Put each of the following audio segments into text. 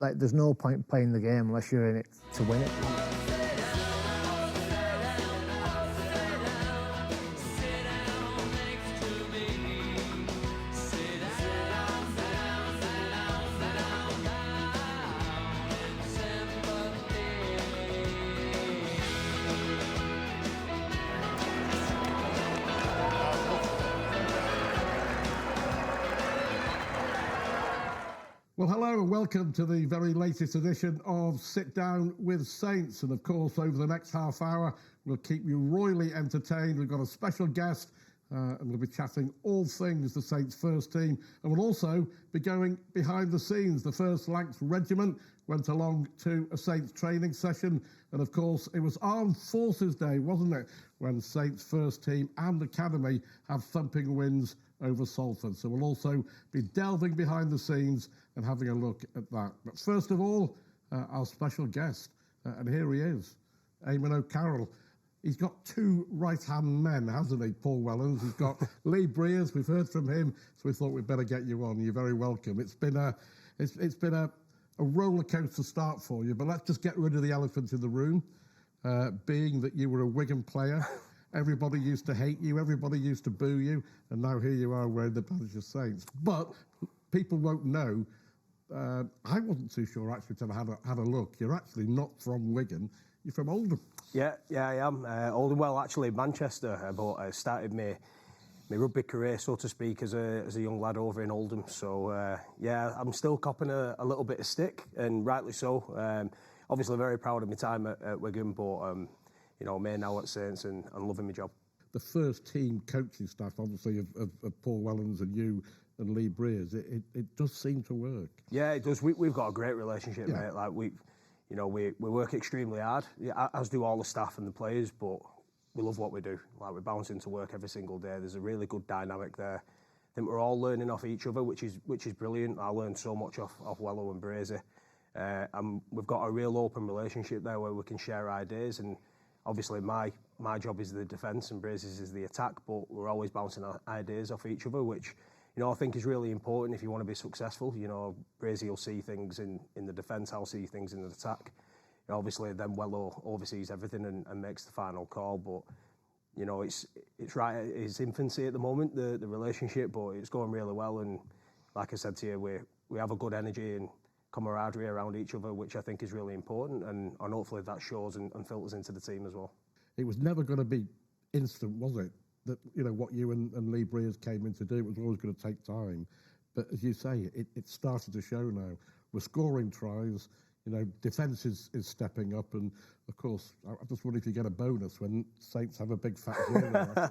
Like, there's no point playing the game unless you're in it to win it. Well, hello and welcome to the very latest edition of Sit Down with Saints. And of course, over the next half hour, we'll keep you royally entertained. We've got a special guest and we'll be chatting all things the Saints first team. And we'll also be going behind the scenes. The 1st Lancs Regiment went along to a Saints training session. And of course, it was Armed Forces Day, wasn't it? When Saints first team and academy have thumping wins over Salford. So we'll also be delving behind the scenes and having a look at that. But first of all, our special guest, and here he is, Eamon O'Carroll. He's got 2 right-hand men, hasn't he, Paul Wellens? He's got Lee Briers. We've heard from him, so we thought we'd better get you on. You're very welcome. It's been a roller coaster start for you, but let's just get rid of the elephant in the room, being that you were a Wigan player. Everybody used to hate you, everybody used to boo you, and now here you are wearing the badge of Saints. But people won't know. I wasn't too sure actually until I had a look. You're actually not from Wigan. You're from Oldham. Yeah, I am. Oldham, well, actually Manchester, but I started my rugby career, so to speak, as a young lad over in Oldham. So, I'm still copping a little bit of stick, and rightly so. Obviously very proud of my time at Wigan, but, me now at Saints and loving my job. The first team coaching staff, obviously, of Paul Wellens and you and Lee Briers, it does seem to work. Yeah, it does. We've got a great relationship, mate. Like we work extremely hard, as do all the staff and the players, but we love what we do. Like, we're bouncing to work every single day. There's a really good dynamic there. I think we're all learning off each other, which is brilliant. I learned so much off Wello and Briers. And we've got a real open relationship there where we can share ideas. And obviously my job is the defence and Briers is the attack, but we're always bouncing ideas off each other, which I think is really important if you want to be successful. Briers will see things in the defence, I'll see things in the attack. Obviously, then Wello oversees everything and makes the final call. But it's right at its infancy at the moment, the relationship, but it's going really well. And like I said to you, we have a good energy and camaraderie around each other, which I think is really important, and hopefully that shows and filters into the team as well. It was never going to be instant, was it? That what you and Lee Briers came in to do, it was always going to take time. But as you say, it started to show now. We're scoring tries, defence is stepping up, and of course, I just wonder if you get a bonus when Saints have a big fat zero.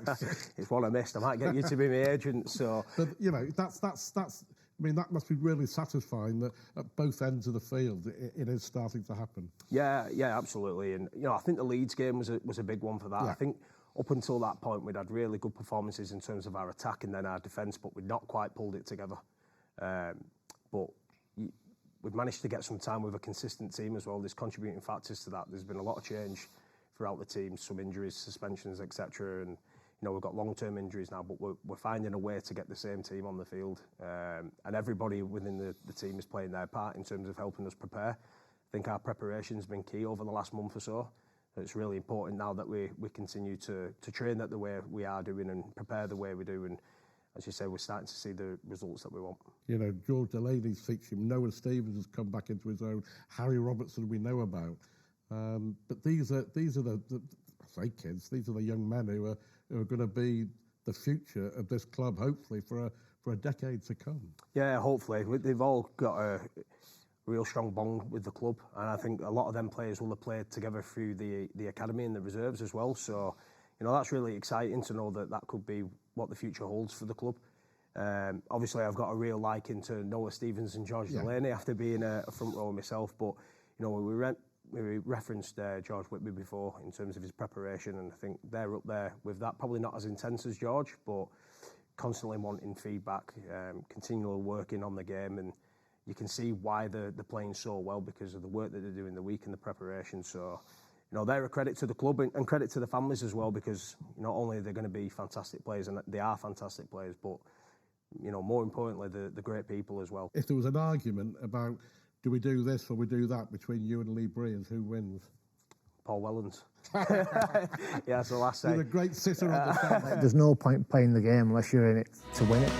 It's one I missed. I might get you to be my agent. So, but that's. I mean, that must be really satisfying that at both ends of the field it is starting to happen. Yeah, absolutely. And I think the Leeds game was a big one for that. Yeah. I think up until that point we'd had really good performances in terms of our attack and then our defence, but we'd not quite pulled it together. But we've managed to get some time with a consistent team as well. There's contributing factors to that. There's been a lot of change throughout the team, some injuries, suspensions, etc. And we've got long-term injuries now, but we're finding a way to get the same team on the field. And everybody within the team is playing their part in terms of helping us prepare. I think our preparation's been key over the last month or so. It's really important now that we continue to train that the way we are doing and prepare the way we do. And as you say, we're starting to see the results that we want. George Delaney's featuring, Noah Stevens has come back into his own, Harry Robertson we know about. But these are the I say kids, these are the young men who are going to be the future of this club, hopefully, for a decade to come. Yeah, hopefully. They've all got a real strong bond with the club, and I think a lot of them players will have played together through the academy and the reserves as well. So, that's really exciting to know that could be what the future holds for the club. Obviously, I've got a real liking to Noah Stevens and George Delaney after being a front rower myself, but we referenced George Whitby before in terms of his preparation, and I think they're up there with that. Probably not as intense as George, but constantly wanting feedback, continually working on the game, and you can see why they're playing so well because of the work that they do in the week and the preparation. So, they're a credit to the club and credit to the families as well, because not only are they going to be fantastic players, and they are fantastic players, but more importantly, the great people as well. If there was an argument about do we do this or we do that between you and Lee Briers? Who wins? Paul Wellens. Yeah, that's the last say. You're a great sitter on the fence. There's no point playing the game unless you're in it to win it.